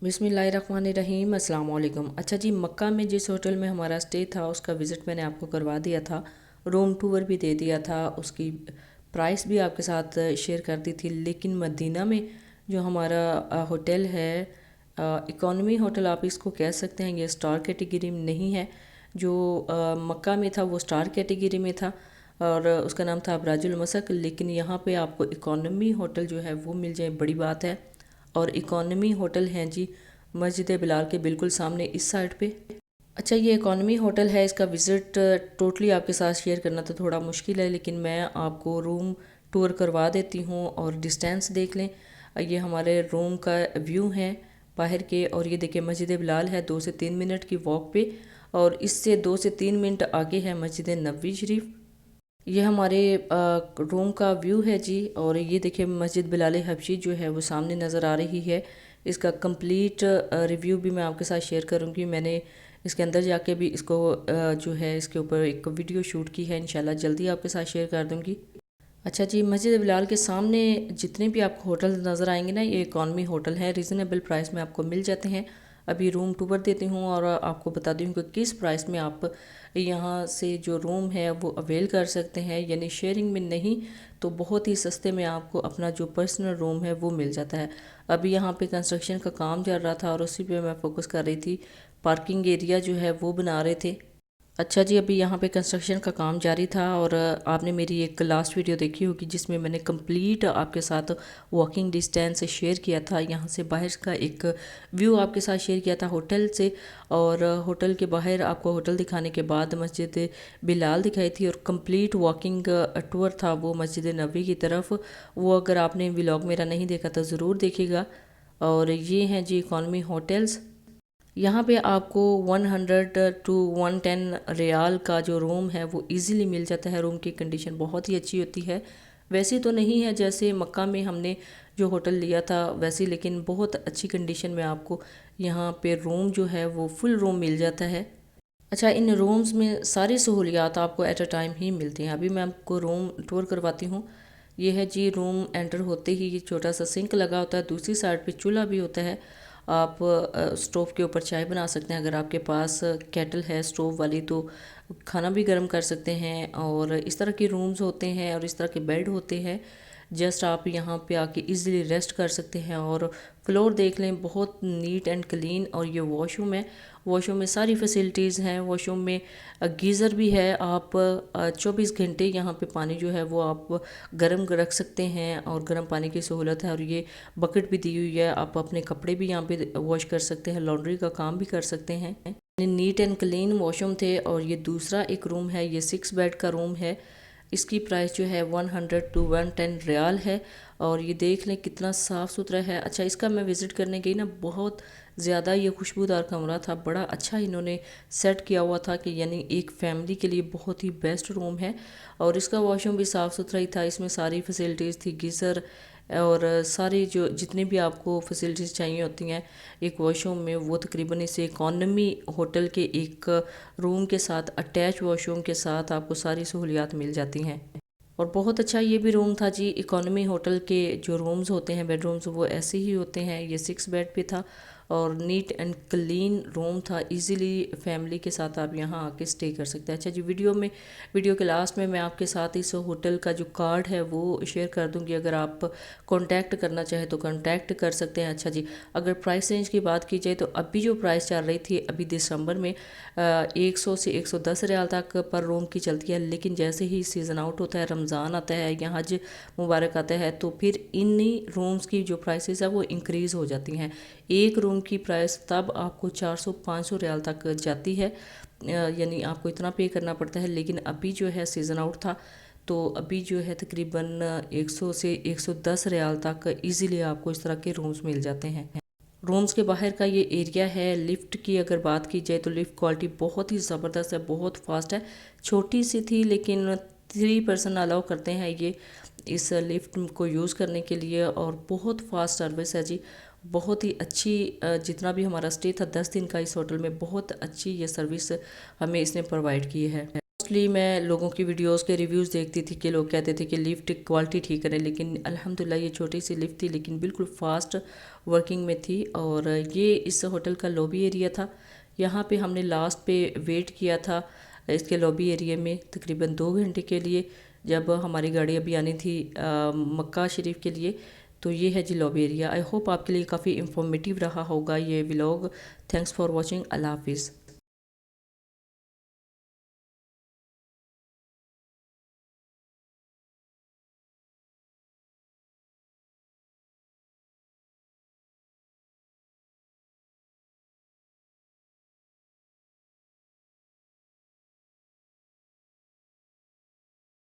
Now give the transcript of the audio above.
बिस्मिल्लाहिर्रहमानिर्रहीम अस्सलाम वालेकुम। अच्छा जी, मक्का में जिस होटल में हमारा स्टे था उसका विज़िट मैंने आपको करवा दिया था, रूम टूर भी दे दिया था, उसकी प्राइस भी आपके साथ शेयर कर दी थी। लेकिन मदीना में जो हमारा होटल है, इकॉनमी होटल आप इसको कह सकते हैं, ये स्टार कैटेगरी में नहीं है। जो मक्का में था वो स्टार कैटेगरी में था और उसका नाम था अबराजुल मसक। लेकिन यहाँ पे आपको इकॉनमी होटल जो है वो मिल जाए, बड़ी बात है। और इकॉनमी होटल हैं जी मस्जिद बिलाल के बिल्कुल सामने इस साइड पे। अच्छा, ये इकॉनमी होटल है, इसका विज़िट टोटली आपके साथ शेयर करना तो थोड़ा मुश्किल है, लेकिन मैं आपको रूम टूर करवा देती हूँ और डिस्टेंस देख लें। ये हमारे रूम का व्यू है बाहर के, और ये देखिए मस्जिद बिलाल है 2 से 3 मिनट की वॉक पे, और इससे 2 से 3 मिनट आगे है मस्जिद नबवी शरीफ। ये हमारे रूम का व्यू है जी। और ये देखिए मस्जिद बिलाल हबशी जो है वो सामने नज़र आ रही है। इसका कंप्लीट रिव्यू भी मैं आपके साथ शेयर करूँगी। मैंने इसके अंदर जाके भी इसको जो है इसके ऊपर एक वीडियो शूट की है, इंशाल्लाह जल्दी आपके साथ शेयर कर दूँगी। अच्छा जी, मस्जिद बिलाल के सामने जितने भी आपको होटल नज़र आएंगे ना, ये इकॉनमी होटल है, रीज़नेबल प्राइस में आपको मिल जाते हैं। अभी रूम टूर देती हूँ और आपको बता दूँ कि किस प्राइस में आप यहाँ से जो रूम है वो अवेल कर सकते हैं, यानी शेयरिंग में नहीं तो बहुत ही सस्ते में आपको अपना जो पर्सनल रूम है वो मिल जाता है। अभी यहाँ पे कंस्ट्रक्शन का काम चल रहा था और उसी पे मैं फोकस कर रही थी। पार्किंग एरिया जो है वो बना रहे थे। अच्छा जी, अभी यहाँ पे कंस्ट्रक्शन का काम जारी था और आपने मेरी एक लास्ट वीडियो देखी होगी जिसमें मैंने कंप्लीट आपके साथ वॉकिंग डिस्टेंस शेयर किया था। यहाँ से बाहर का एक व्यू आपके साथ शेयर किया था होटल से, और होटल के बाहर आपको होटल दिखाने के बाद मस्जिद बिलाल दिखाई थी, और कंप्लीट वॉकिंग टूर था वो मस्जिद नबवी की तरफ। वो अगर आपने व्लॉग मेरा नहीं देखा तो ज़रूर देखिएगा। और ये हैं जी इकॉनमी होटल्स। यहाँ पे आपको 100 टू 110 रियाल का जो रूम है वो इजीली मिल जाता है। रूम की कंडीशन बहुत ही अच्छी होती है, वैसे तो नहीं है जैसे मक्का में हमने जो होटल लिया था वैसे, लेकिन बहुत अच्छी कंडीशन में आपको यहाँ पे रूम जो है वो फुल रूम मिल जाता है। अच्छा, इन रूम्स में सारी सहूलियात आपको एट अ टाइम ही मिलती हैं। अभी मैं आपको रूम टूर करवाती हूँ। ये है जी रूम, एंटर होते ही ये छोटा सा सिंक लगा होता है, दूसरी साइड पे चूल्हा भी होता है। आप स्टोव के ऊपर चाय बना सकते हैं, अगर आपके पास केटल है स्टोव वाली तो खाना भी गर्म कर सकते हैं। और इस तरह के रूम्स होते हैं और इस तरह के बेड होते हैं। जस्ट आप यहाँ पे आके इजीली रेस्ट कर सकते हैं। और फ्लोर देख लें, बहुत नीट एंड क्लीन। और ये वॉशरूम है, वॉशरूम में सारी फैसिलिटीज़ हैं। वॉशरूम में गीज़र भी है, आप 24 घंटे यहाँ पे पानी जो है वो आप गर्म रख सकते हैं, और गर्म पानी की सहूलत है। और ये बकेट भी दी हुई है, आप अपने कपड़े भी यहाँ पे वॉश कर सकते हैं, लॉन्ड्री का काम भी कर सकते हैं। नीट एंड क्लीन वॉशरूम थे। और ये दूसरा एक रूम है, ये 6 बेड का रूम है। इसकी प्राइस जो है 100 टू 110 रियाल है। और ये देख लें कितना साफ़ सुथरा है। अच्छा, इसका मैं विज़िट करने गई ना, बहुत ज़्यादा ये खुशबूदार कमरा था, बड़ा अच्छा इन्होंने सेट किया हुआ था कि यानी एक फैमिली के लिए बहुत ही बेस्ट रूम है। और इसका वॉशरूम भी साफ़ सुथरा ही था, इसमें सारी फैसिलिटीज़ थी, गीज़र और सारी जो जितनी भी आपको फैसिलिटीज़ चाहिए होती हैं एक वॉशरूम में, वो तकरीबन इस इकॉनमी होटल के एक रूम के साथ अटैच वॉशरूम के साथ आपको सारी सहूलियात मिल जाती हैं। और बहुत अच्छा ये भी रूम था जी। इकॉनमी होटल के जो रूम्स होते हैं, बेडरूम्स, वो ऐसे ही होते हैं। ये 6 बेड पे था और नीट एंड क्लीन रूम था। इजीली फैमिली के साथ आप यहाँ आके स्टे कर सकते हैं। अच्छा जी, वीडियो के लास्ट में मैं आपके साथ इस होटल का जो कार्ड है वो शेयर कर दूँगी, अगर आप कांटेक्ट करना चाहें तो कांटेक्ट कर सकते हैं। अच्छा जी, अगर प्राइस रेंज की बात की जाए तो अभी जो प्राइस चल रही थी अभी दिसंबर में 100 से 110 रियाल तक पर रूम की चलती है। लेकिन जैसे ही सीज़न आउट होता है, रमज़ान आता है या हज मुबारक आता है, तो फिर इन्हीं रूम्स की जो प्राइसेस है वो इंक्रीज़ हो जाती हैं। एक रूम की प्राइस तब आपको 400-500 रियाल तक जाती है, यानी आपको इतना पे करना पड़ता है। लेकिन अभी जो है सीज़न आउट था तो अभी जो है तकरीबन 100 से 110 रियाल तक इजीली आपको इस तरह के रूम्स मिल जाते हैं। रूम्स के बाहर का ये एरिया है। लिफ्ट की अगर बात की जाए तो लिफ्ट क्वालिटी बहुत ही ज़बरदस्त है, बहुत फास्ट है। छोटी सी थी लेकिन 3 पर्सन अलाउ करते हैं ये इस लिफ्ट को यूज़ करने के लिए, और बहुत फास्ट सर्विस है जी, बहुत ही अच्छी। जितना भी हमारा स्टे था 10 दिन का इस होटल में, बहुत अच्छी ये सर्विस हमें इसने प्रोवाइड की है। मोस्टली मैं लोगों की वीडियोस के रिव्यूज़ देखती थी कि लोग कहते थे कि लिफ्ट क्वालिटी ठीक करें, लेकिन अल्हम्दुलिल्लाह ये छोटी सी लिफ्ट थी लेकिन बिल्कुल फास्ट वर्किंग में थी। और ये इस होटल का लॉबी एरिया था। यहाँ पे हमने लास्ट पे वेट किया था इसके लॉबी एरिया में तकरीबन 2 घंटे के लिए, जब हमारी गाड़ी अभी आनी थी मक्का शरीफ के लिए। तो ये है जी लॉबी एरिया। आई होप आपके लिए काफ़ी इंफॉर्मेटिव रहा होगा ये व्लॉग। Thanks for watching. अल्लाह हाफिज़।